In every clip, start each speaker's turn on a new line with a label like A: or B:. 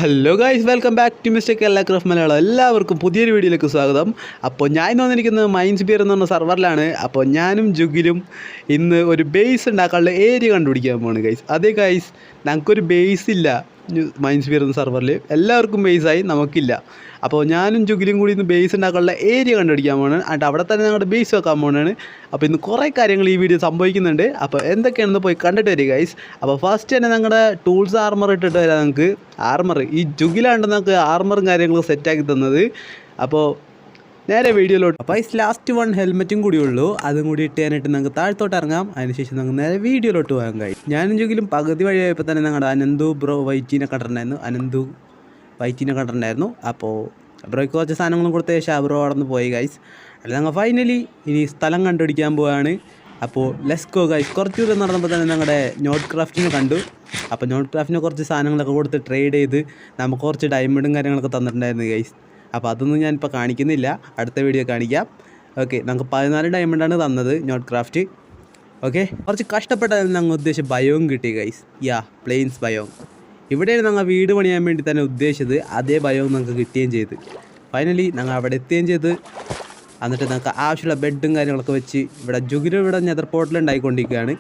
A: Hello guys, welcome back to mister Kerala craft Malayalam. എല്ലാവർക്കും പുതിയൊരു വീഡിയോയിലേക്ക് സ്വാഗതം. അപ്പോൾ ഞാൻ ഇന്ന് വന്നിരിക്കുന്നത് മൈൻസ്ഫിയർ എന്ന് പറഞ്ഞ സർവറിലാണ്. അപ്പോൾ ഞാനും ജുഗിലും ഇന്ന് ഒരു ബേസ് ഉണ്ടാക്കാനുള്ള ഏരിയ കണ്ടുപിടിക്കാൻ പോവാണ് ഗൈസ്. അതേ ഗൈസ്, ഞങ്ങൾക്കൊരു ബേസ് ഇല്ല മൈൻസ്ഫിയർ എന്ന സർവറിൽ. എല്ലാവർക്കും ബേസായി, നമുക്കില്ല. അപ്പോൾ ഞാനും ജുഗിലും കൂടി ഇന്ന് ബേസ് ഉണ്ടാക്കാനുള്ള ഏരിയ കണ്ടുപിടിക്കാൻ പോകണം. എന്നിട്ട് അവിടെ തന്നെ ഞങ്ങളുടെ ബേസ് വെക്കാൻ പോകുന്നതാണ്. അപ്പോൾ ഇന്ന് കുറേ കാര്യങ്ങൾ ഈ വീഡിയോ സംഭവിക്കുന്നുണ്ട്. അപ്പോൾ എന്തൊക്കെയാണെന്ന് പോയി കണ്ടിട്ട് വരിക ഗൈസ്. അപ്പോൾ ഫസ്റ്റ് തന്നെ ഞങ്ങളുടെ ടൂൾസ് ആർമർ ഇട്ടിട്ട് വരാം. നമുക്ക് ആർമർ ഈ ജുഗിലാണ്ട് നമുക്ക് ആർമറും കാര്യങ്ങളും സെറ്റാക്കി തന്നത്. അപ്പോൾ നേരെ വീഡിയോയിലോട്ട്. അപ്പോൾ ഈ ലാസ്റ്റ് വൺ ഹെൽമെറ്റും കൂടി ഉള്ളൂ, അതും കൂടി ഇട്ടാനായിട്ട് നമുക്ക് താഴത്തോട്ട് ഇറങ്ങാം. അതിനുശേഷം നമുക്ക് നേരെ വീഡിയോയിലോട്ട് പോകാൻ കഴിയും. ഞാനും ജുഗിലും പകുതി വഴിയായപ്പോൾ തന്നെ ഞങ്ങളുടെ അനന്തു ബ്രോ വൈറ്റീനെ കണ്ടിട്ടുണ്ടായിരുന്നു. അപ്പോൾ ബ്രോയ്ക്ക് കുറച്ച് സാധനങ്ങളും കൊടുത്ത ശേഷം ബ്രോ അവിടെ നിന്ന് പോയി ഗൈസ്. അല്ല, ഞങ്ങൾ ഫൈനലി ഇനി സ്ഥലം കണ്ടുപിടിക്കാൻ പോവുകയാണ്. അപ്പോൾ ലെറ്റ്സ് ഗോ ഗൈസ്. കുറച്ച് ദൂരം നടന്നപ്പോൾ തന്നെ ഞങ്ങളുടെ നോട്ട് ക്രാഫ്റ്റിനെ കണ്ടു. അപ്പോൾ നോട്ട് ക്രാഫ്റ്റിന് കുറച്ച് സാധനങ്ങളൊക്കെ കൊടുത്ത് ട്രേഡ് ചെയ്ത് നമുക്ക് കുറച്ച് ഡയമണ്ടും കാര്യങ്ങളൊക്കെ തന്നിട്ടുണ്ടായിരുന്നു ഗൈസ്. അപ്പോൾ അതൊന്നും ഞാനിപ്പോൾ കാണിക്കുന്നില്ല, അടുത്ത വീഡിയോ കാണിക്കാം. ഓക്കെ, നമുക്ക് 14 ഡയമണ്ടാണ് തന്നത് നോട്ട് ക്രാഫ്റ്റ്. ഓക്കെ, കുറച്ച് കഷ്ടപ്പെട്ടാലും ഞങ്ങൾ ഉദ്ദേശിച്ച ബയോങ് കിട്ടി ഗൈസ്. പ്ലെയിൻസ് ബയോങ്. ഇവിടെയാണ് ഞങ്ങൾ വീട് പണിയാൻ വേണ്ടി തന്നെ ഉദ്ദേശിച്ചത്. അതേ ബയോങ് ഞങ്ങൾക്ക് കിട്ടുകയും ചെയ്ത്. ഫൈനലി ഞങ്ങൾ അവിടെ എത്തുകയും ചെയ്ത്. എന്നിട്ട് ഞങ്ങൾക്ക് ആവശ്യമുള്ള ബെഡും കാര്യങ്ങളൊക്കെ വെച്ച് ഇവിടെ നെതർ പോർട്ടൽ ഉണ്ടായിക്കൊണ്ടിരിക്കുകയാണ്.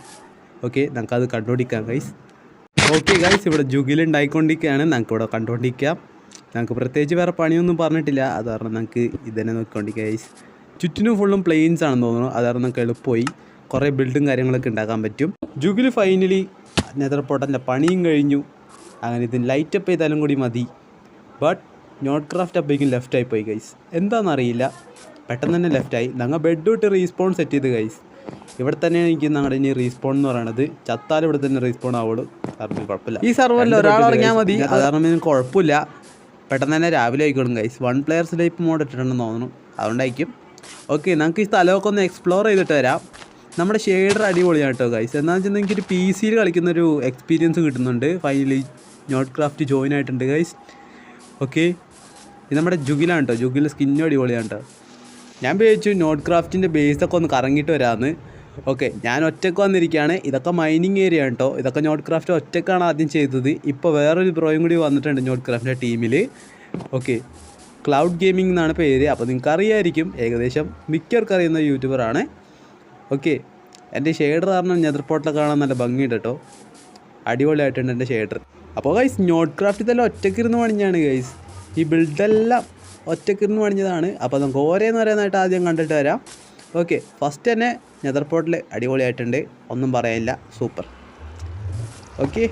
A: ഓക്കെ, ഞങ്ങൾക്കത് കണ്ടുപിടിക്കാം ഗൈസ്. ഓക്കെ ഗൈസ്, ഇവിടെ ജുഗിലുണ്ടായിക്കൊണ്ടിരിക്കുകയാണ്. ഞങ്ങൾക്ക് ഇവിടെ കണ്ടുകൊണ്ടിരിക്കാം. ഞങ്ങൾക്ക് പ്രത്യേകിച്ച് വേറെ പണിയൊന്നും പറഞ്ഞിട്ടില്ല. അത് കാരണം ഞങ്ങൾക്ക് ഇതന്നെ നോക്കിക്കൊണ്ടിരിക്കുക ഗൈസ്. ചുറ്റിനും ഫുള്ളും പ്ലെയിൻസ് ആണെന്ന് തോന്നുന്നു. അത് കാരണം ഞങ്ങൾക്ക് എളുപ്പമായി കുറേ ബിൽഡും കാര്യങ്ങളൊക്കെ ഉണ്ടാക്കാൻ പറ്റും. ജുഗിൽ ഫൈനലി നെതർ പോർട്ടലിൻ്റെ പണിയും കഴിഞ്ഞു. അങ്ങനെ ഇതിന് ലൈറ്റപ്പ് ചെയ്താലും കൂടി മതി. ബട്ട് നോട്ട് ക്രാഫ്റ്റ് അപ്പോഴേക്കും ലെഫ്റ്റായി പോയി ഗൈസ്. എന്താണെന്നറിയില്ല, പെട്ടെന്ന് തന്നെ ലെഫ്റ്റായി. ഞങ്ങൾ ബെഡ് വിട്ട് റീസ്പോൺ സെറ്റ് ചെയ്ത് ഗൈസ്. ഇവിടെ തന്നെയാണ് എനിക്ക് ഞങ്ങളുടെ ഇനി റീസ്പോൺ എന്ന് പറയുന്നത്. ചത്താലും ഇവിടെ തന്നെ റീസ്പോൺ ആവുള്ളൂ. കാരണം കുഴപ്പമില്ല, ഈ സർവറിൽ ഒരാൾ ഇറങ്ങിയാൽ മതി. അത് കാരണം എനിക്ക് കുഴപ്പമില്ല. പെട്ടെന്ന് തന്നെ രാവിലെ ആയിക്കോളും ഗൈസ്. 1 പ്ലെയർസ് ടൈപ്പ് മോഡ് ഇട്ടിട്ടുണ്ടെന്ന് തോന്നുന്നു, അതുകൊണ്ടായിരിക്കും. ഓക്കെ, നമുക്ക് ഈ സ്ഥലമൊക്കെ ഒന്ന് എക്സ്പ്ലോർ ചെയ്തിട്ട് വരാം. നമ്മുടെ ഷെയ്ഡർ അടിപൊളിയാണ് കേട്ടോ ഗൈസ്. എന്താണെന്ന് വെച്ചാൽ എനിക്കൊരു PC-യിൽ കളിക്കുന്നൊരു എക്സ്പീരിയൻസ് കിട്ടുന്നുണ്ട്. ഫൈനലി നോട്ട് ക്രാഫ്റ്റ് ജോയിൻ ആയിട്ടുണ്ട് ഗൈസ്. ഓക്കെ, ഇത് നമ്മുടെ ജുഗിലാണ് കേട്ടോ. ജുഗിൽ സ്കിന്നും അടിപൊളിയാണ് കേട്ടോ. ഞാൻ വിചാരിച്ചു നോട്ട് ക്രാഫ്റ്റിൻ്റെ ബേസൊക്കെ ഒന്ന് കറങ്ങിയിട്ട് വരാമെന്ന്. ഓക്കെ, ഞാൻ ഒറ്റയ്ക്ക് വന്നിരിക്കുകയാണ്. ഇതൊക്കെ മൈനിങ് ഏരിയ ആണ് കേട്ടോ. ഇതൊക്കെ നോട്ട് ക്രാഫ്റ്റ് ഒറ്റയ്ക്കാണ് ആദ്യം ചെയ്തത്. ഇപ്പോൾ വേറൊരു ബ്രോയും കൂടി വന്നിട്ടുണ്ട് നോട്ട് ക്രാഫ്റ്റിൻ്റെ ടീമിൽ. ഓക്കെ, ക്ലൗഡ് ഗെയിമിംഗ് എന്നാണ് പേര്. അപ്പോൾ നിങ്ങൾക്ക് അറിയായിരിക്കും, ഏകദേശം മിക്കവർക്കും അറിയുന്ന യൂട്യൂബറാണ്. ഓക്കെ, എൻ്റെ ഷെയ്ഡർ കാരണം നെതർ പോർട്ടൽ കാണാൻ നല്ല ഭംഗിയുണ്ട് കേട്ടോ. അടിപൊളിയായിട്ടുണ്ട് എൻ്റെ ഷെയ്ഡർ. അപ്പോൾ ഗൈസ്, നോട്ട് ക്രാഫ്റ്റ് ഇതെല്ലാം ഒറ്റയ്ക്കിരുന്ന് പണിഞ്ഞാണ് ഗൈസ്. ഈ ബിൽഡെല്ലാം ഒറ്റയ്ക്കിരുന്ന് പണിഞ്ഞതാണ്. അപ്പോൾ നമുക്ക് ഓരോന്ന് പറയുന്നതായിട്ട് ആദ്യം കണ്ടിട്ട് വരാം. ഓക്കെ, ഫസ്റ്റ് തന്നെ നെതർ പോർട്ടൽ അടിപൊളിയായിട്ടുണ്ട്, ഒന്നും പറയാനില്ല, സൂപ്പർ. ഓക്കെ,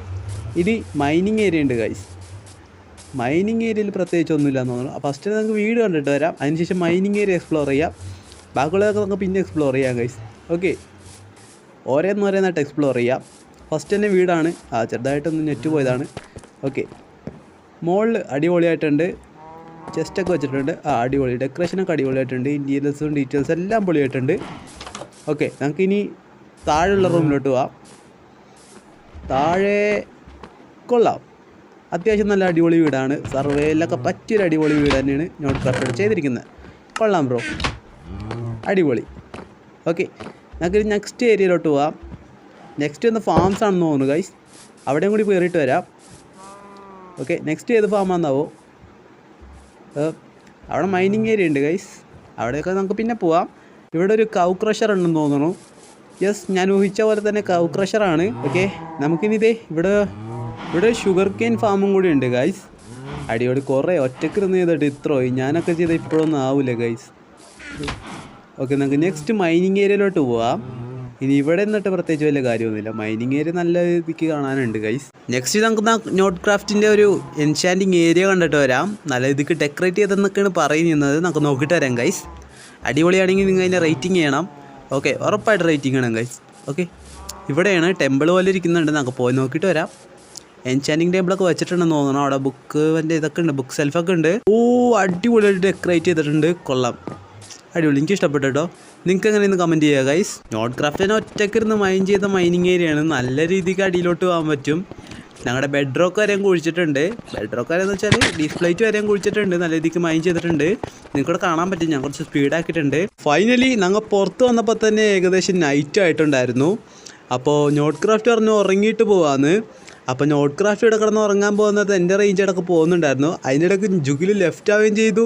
A: ഇനി മൈനിങ് ഏരിയ ഉണ്ട് ഗൈസ്. മൈനിങ് ഏരിയയിൽ പ്രത്യേകിച്ച് ഒന്നുമില്ല എന്ന് തോന്നുന്നു. ഫസ്റ്റ് നമുക്ക് വീട് കണ്ടിട്ട് വരാം. അതിനുശേഷം മൈനിങ് ഏരിയ എക്സ്പ്ലോർ ചെയ്യാം. ബാക്കിയുള്ളതൊക്കെ നമുക്ക് പിന്നെ എക്സ്പ്ലോർ ചെയ്യാം ഗൈസ്. ഓക്കെ, ഓരോന്ന് പറയുന്നതായിട്ട് എക്സ്പ്ലോർ ചെയ്യാം. ഫസ്റ്റ് തന്നെ വീടാണ്. ചെറുതായിട്ടൊന്ന് നെറ്റ് പോയതാണ്. ഓക്കെ, മോളിൽ അടിപൊളിയായിട്ടുണ്ട്. ചെസ്റ്റൊക്കെ വെച്ചിട്ടുണ്ട്. അടിപൊളി ഡെക്കറേഷനൊക്കെ അടിപൊളിയായിട്ടുണ്ട്. ഇൻറ്റീരിയൽസും ഡീറ്റെയിൽസും എല്ലാം പൊളിയായിട്ടുണ്ട്. ഓക്കെ, നമുക്കിനി താഴെയുള്ള റൂമിലോട്ട് പോവാം. താഴെ കൊള്ളാം, അത്യാവശ്യം നല്ല അടിപൊളി വീടാണ്. സർവേയിലൊക്കെ പറ്റിയൊരു അടിപൊളി വീട് തന്നെയാണ് നോട്ട് ക്രാഫ്റ്റ് ചെയ്തിരിക്കുന്നത്. കൊള്ളാം ബ്രോ, അടിപൊളി. ഓക്കെ, നമുക്ക് നെക്സ്റ്റ് ഏരിയയിലോട്ട് പോവാം. നെക്സ്റ്റ് വന്ന ഫാംസ് ആണെന്ന് തോന്നുന്നു ഗൈസ്. അവിടെയും കൂടി കയറിയിട്ട് വരാം. ഓക്കെ, നെക്സ്റ്റ് ഏത് ഫാമാണെന്നാവോ? അവിടെ മൈനിങ് ഏരിയ ഉണ്ട് ഗൈസ്. അവിടെയൊക്കെ നമുക്ക് പിന്നെ പോവാം. ഇവിടെ ഒരു കൗ ക്രഷർ ഉണ്ടെന്ന് തോന്നുന്നു. യെസ്, ഞാൻ ഊഹിച്ച പോലെ തന്നെ കൗ ക്രഷറാണ്. ഓക്കെ, നമുക്കിനി ഇവിടെ ഷുഗർ കെയിൻ ഫാമും കൂടി ഉണ്ട് ഗൈസ്. അടിപൊളി. കുറേ ഒറ്റക്കിരുന്ന് ചെയ്തിട്ട് ഇത്രയും ഞാനൊക്കെ ചെയ്ത ഇപ്പോഴൊന്നും ആവില്ല ഗൈസ്. ഓക്കെ, നമുക്ക് നെക്സ്റ്റ് മൈനിങ് ഏരിയയിലോട്ട് പോവാം. ഇനി ഇവിടെ നിന്നിട്ട് പ്രത്യേകിച്ച് വലിയ കാര്യമൊന്നുമില്ല. മൈനിങ് ഏരിയ നല്ല രീതിക്ക് കാണാനുണ്ട് ഗൈസ്. നെക്സ്റ്റ് നമുക്ക് നോട്ട് ക്രാഫ്റ്റിൻ്റെ ഒരു എൻചാൻറ്റിങ് ഏരിയ കണ്ടിട്ട് വരാം. നല്ല രീതിക്ക് ഡെക്കറേറ്റ് ചെയ്തെന്നൊക്കെയാണ് പറയുന്നത്. നമുക്ക് നോക്കിയിട്ട് വരാം ഗൈസ്. അടിപൊളിയാണെങ്കിൽ നിങ്ങൾ അതിൻ്റെ റേറ്റിംഗ് ചെയ്യണം. ഓക്കെ, ഉറപ്പായിട്ട് റേറ്റിംഗ് ചെയ്യണം ഗൈസ്. ഓക്കെ, ഇവിടെയാണ് ടെമ്പിൾ പോലെ ഇരിക്കുന്നുണ്ട്. നമുക്ക് പോയി നോക്കിയിട്ട് വരാം. എൻചാൻറ്റിങ് ടേബിളൊക്കെ വെച്ചിട്ടുണ്ടെന്ന് തോന്നണം. അവിടെ ബുക്ക് ഇതൊക്കെ ഉണ്ട്, ബുക്ക് സെൽഫൊക്കെ ഉണ്ട്. അടിപൊളിയായിട്ട് ഡെക്കറേറ്റ് ചെയ്തിട്ടുണ്ട്. കൊള്ളാം, അടിപൊളി. എനിക്ക് ഇഷ്ടപ്പെട്ടു കേട്ടോ. നിങ്ങൾക്ക് എങ്ങനെയെന്ന് കമൻറ്റ് ചെയ്യുക ഗൈസ്. നോട്ട് ക്രാഫ്റ്റിനെ ഒറ്റയ്ക്കിരുന്ന് മൈൻ ചെയ്ത മൈനിങ് ഏരിയയാണ്. നല്ല രീതിക്ക് അടിയിലോട്ട് പോകാൻ പറ്റും. ഞങ്ങളുടെ ബെഡ്റോക്ക് വരെയും കുഴിച്ചിട്ടുണ്ട്. ബെഡ്റോക്ക് വരെയെന്ന് വെച്ചാൽ ഡിസ്പ്ലേറ്റ് വരെയും കുഴിച്ചിട്ടുണ്ട്. നല്ല രീതിക്ക് മൈൻ ചെയ്തിട്ടുണ്ട്. നിങ്ങൾക്കിവിടെ കാണാൻ പറ്റും. ഞാൻ കുറച്ച് സ്പീഡാക്കിയിട്ടുണ്ട്. ഫൈനലി ഞങ്ങൾ പുറത്ത് വന്നപ്പോൾ തന്നെ ഏകദേശം നൈറ്റ് ആയിട്ടുണ്ടായിരുന്നു. അപ്പോൾ നോട്ട് ക്രാഫ്റ്റ് പറഞ്ഞു ഉറങ്ങിയിട്ട് പോവാന്ന്. അപ്പോൾ നോട്ട് ക്രാഫ്റ്റ് ഇവിടെ കിടന്ന് ഉറങ്ങാൻ പോകുന്നത് എൻ്റെ റേഞ്ച് ഇടയ്ക്ക് പോകുന്നുണ്ടായിരുന്നു. അതിൻ്റെ ഇടയ്ക്ക് ജുഗിൽ ലെഫ്റ്റ് ആവുകയും ചെയ്തു,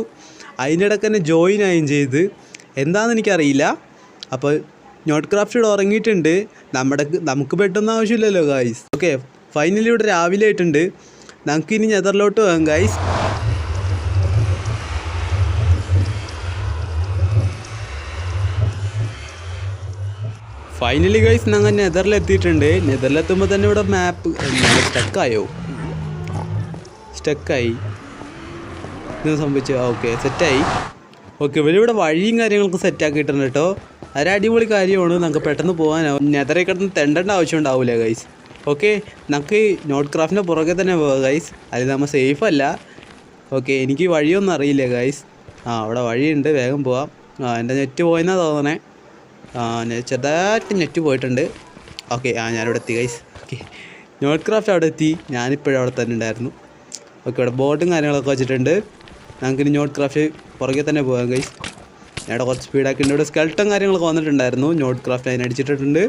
A: അതിൻ്റെ ഇടയ്ക്ക് തന്നെ ജോയിൻ ആവുകയും ചെയ്ത്. എന്താണെന്ന് എനിക്കറിയില്ല. അപ്പോൾ നോട്ട് ക്രാഫ്റ്റ് ഇവിടെ ഉറങ്ങിയിട്ടുണ്ട്. നമുക്ക് പെട്ടൊന്നും ആവശ്യമില്ലല്ലോ ഗൈസ്. ഓക്കെ, ഫൈനലി ഇവിടെ രാവിലെ ആയിട്ടുണ്ട്. നമുക്കിനി നെതറിലോട്ട് പോകാം ഗൈസ്. ഫൈനലി ഗൈസ് ഞങ്ങൾ നെതറിലെത്തിയിട്ടുണ്ട്. നെതറിലെത്തുമ്പോൾ തന്നെ ഇവിടെ മാപ്പ് സ്റ്റക്കായി ഇങ്ങനെ സംഭവിച്ചു. ഓക്കെ, സെറ്റായി. ഓക്കെ, ഇവരിവിടെ വഴിയും കാര്യങ്ങളൊക്കെ സെറ്റാക്കിയിട്ടുണ്ട് കേട്ടോ. അതൊരു അടിപൊളി കാര്യമാണ്. നമുക്ക് പെട്ടെന്ന് പോകാനാവും. നെതറിൽ കിടന്ന് തെണ്ടേണ്ട ആവശ്യം ഉണ്ടാവില്ല ഗൈസ്. ഓക്കെ, നമുക്ക് നോട്ട് ക്രാഫ്റ്റിൻ്റെ പുറകെ തന്നെ പോകാം ഗൈസ്. അതിൽ നമ്മൾ സേഫ് അല്ല. ഓക്കെ, എനിക്ക് വഴിയൊന്നും അറിയില്ല ഗൈസ്. അവിടെ വഴിയുണ്ട്, വേഗം പോവാം. എൻ്റെ നെറ്റ് പോയെന്നാണ് തോന്നണേ. ചെറുതായിട്ട് നെറ്റ് പോയിട്ടുണ്ട്. ഓക്കെ, ഞാനിവിടെ എത്തി ഗൈസ്. ഓക്കെ, നോട്ട് ക്രാഫ്റ്റ് അവിടെ എത്തി. ഞാനിപ്പോഴും അവിടെ തന്നെ ഉണ്ടായിരുന്നു. ഓക്കെ, ഇവിടെ ബോർഡും കാര്യങ്ങളൊക്കെ വെച്ചിട്ടുണ്ട്. നമുക്കിനി നോട്ട് ക്രാഫ്റ്റ് പുറകെ തന്നെ പോകാം ഗൈസ്. ഞാനിവിടെ കുറച്ച് സ്പീഡാക്കിയിട്ടുണ്ട്. ഇവിടെ സ്കെൽട്ടൺ കാര്യങ്ങളൊക്കെ വന്നിട്ടുണ്ടായിരുന്നു. നോട്ട് ക്രാഫ്റ്റ് അതിനടിച്ചിട്ടുണ്ട്.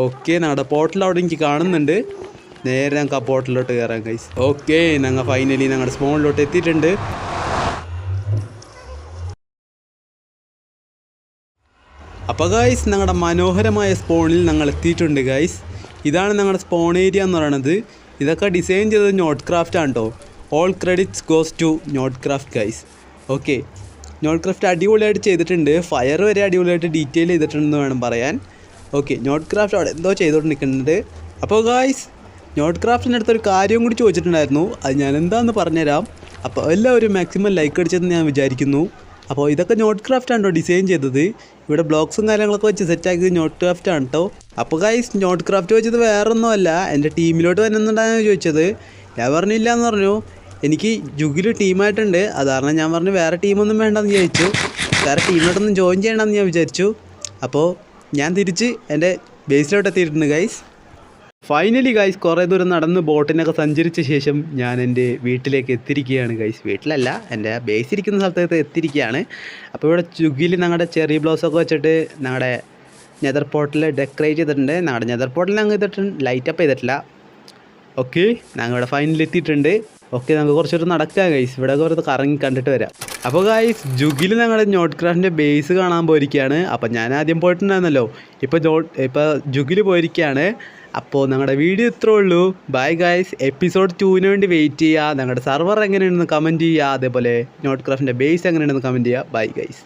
A: ഓക്കെ, ഞങ്ങളുടെ പോർട്ടൽ അവിടെ എനിക്ക് കാണുന്നുണ്ട്. നേരെ ഞങ്ങൾക്ക് ആ പോർട്ടലിലോട്ട് കയറാം ഗൈസ്. ഓക്കെ, ഞങ്ങൾ ഫൈനലി ഞങ്ങളുടെ സ്പോണിലോട്ട് എത്തിയിട്ടുണ്ട്. അപ്പോൾ ഗൈസ്, ഞങ്ങളുടെ മനോഹരമായ സ്പോണിൽ ഞങ്ങൾ എത്തിയിട്ടുണ്ട് ഗൈസ്. ഇതാണ് ഞങ്ങളുടെ സ്പോൺ ഏരിയ എന്ന് പറയുന്നത്. ഇതൊക്കെ ഡിസൈൻ ചെയ്തത് നോട്ട് ക്രാഫ്റ്റ് ആണ് കേട്ടോ. All credits goes to note craft guys. Okay, note craft അടിപൊളിയായിട്ട് ചെയ്തിട്ടുണ്ട്. ഫയർ വരെ അടിപൊളിയായിട്ട് ഡീറ്റെയിൽ ചെയ്തിട്ടുണ്ടെന്ന് വേണം പറയാൻ. ഓക്കെ, നോട്ട് ക്രാഫ്റ്റ് അവിടെ എന്തോ ചെയ്തുകൊണ്ട് നിൽക്കുന്നുണ്ട്. അപ്പോൾ ഗൈസ്, നോട്ട് ക്രാഫ്റ്റിൻ്റെ അടുത്തൊരു കാര്യം കൂടി ചോദിച്ചിട്ടുണ്ടായിരുന്നു. അത് ഞാൻ എന്താണെന്ന് പറഞ്ഞുതരാം. അപ്പോൾ എല്ലാവരും മാക്സിമം ലൈക്ക് അടിച്ചതെന്ന് ഞാൻ വിചാരിക്കുന്നു. അപ്പോൾ ഇതൊക്കെ നോട്ട് ക്രാഫ്റ്റ് ആണ് കേട്ടോ ഡിസൈൻ ചെയ്തത്. ഇവിടെ ബ്ലോക്സും കാര്യങ്ങളൊക്കെ വെച്ച് സെറ്റാക്കിയത് നോട്ട് ക്രാഫ്റ്റ് ആണ് കേട്ടോ. അപ്പോൾ ഗൈസ്, നോട്ട് ക്രാഫ്റ്റ് വെച്ചത് വേറൊന്നുമല്ല, എൻ്റെ ടീമിലോട്ട് വരുന്നുണ്ടായെന്ന് ചോദിച്ചത്. ഞാൻ പറഞ്ഞില്ല എന്ന് പറഞ്ഞു. എനിക്ക് ജുഗിൽ ടീമായിട്ടുണ്ട്. അത് കാരണം ഞാൻ പറഞ്ഞു വേറെ ടീമൊന്നും വേണ്ടെന്ന് വിചാരിച്ചു. വേറെ ടീമിലോട്ടൊന്നും ജോയിൻ ചെയ്യണമെന്ന് ഞാൻ വിചാരിച്ചു. അപ്പോൾ ഞാൻ തിരിച്ച് എൻ്റെ ബേസിലോട്ട് എത്തിയിട്ടുണ്ട് ഗൈസ്. ഫൈനലി ഗൈസ്, കുറേ ദൂരം നടന്ന് ബോട്ടിനൊക്കെ സഞ്ചരിച്ച ശേഷം ഞാൻ എൻ്റെ വീട്ടിലേക്ക് എത്തിയിരിക്കുകയാണ് ഗൈസ്. വീട്ടിലല്ല, എൻ്റെ ബേസ് ഇരിക്കുന്ന സ്ഥലത്തേക്ക് എത്തിയിരിക്കുകയാണ്. അപ്പോൾ ഇവിടെ ജുഗിൽ ഞങ്ങളുടെ ചെറി ബ്ലൗസൊക്കെ വെച്ചിട്ട് ഞങ്ങളുടെ നെതർ പോർട്ടൽ ഡെക്കറേറ്റ് ചെയ്തിട്ടുണ്ട്. ഞങ്ങളുടെ നെതർ പോർട്ടൽ ഞങ്ങൾ ലൈറ്റപ്പ് ചെയ്തിട്ടില്ല. ഓക്കെ, ഞങ്ങൾ ഇവിടെ ഫൈനലിൽ എത്തിയിട്ടുണ്ട്. ഓക്കെ, നമുക്ക് കുറച്ചൊരു നടക്കാം ഗൈസ്. ഇവിടെ കുറച്ച് കറങ്ങി കണ്ടിട്ട് വരാം. അപ്പോൾ ഗൈസ്, ജുഗിൽ ഞങ്ങളുടെ നോട്ട് ക്രാഫ്റ്റിൻ്റെ ബേസ് കാണാൻ പോയിരിക്കുകയാണ്. അപ്പോൾ ഞാൻ ആദ്യം പോയിട്ടുണ്ടായിരുന്നല്ലോ. ഇപ്പോൾ ജുഗിൽ പോയിരിക്കുകയാണ്. അപ്പോൾ ഞങ്ങളുടെ വീഡിയോ ഇത്രേ ഉള്ളൂ. Bye guys. എപ്പിസോഡ് 2-ന് വേണ്ടി വെയിറ്റ് ചെയ്യുക. ഞങ്ങളുടെ സർവർ എങ്ങനെയാണെന്ന് കമൻറ്റ് ചെയ്യുക. അതേപോലെ നോട്ട് ക്രാഫ്റ്റിൻ്റെ ബേസ് എങ്ങനെയാണെന്ന് കമൻറ്റ് ചെയ്യുക. Bye guys.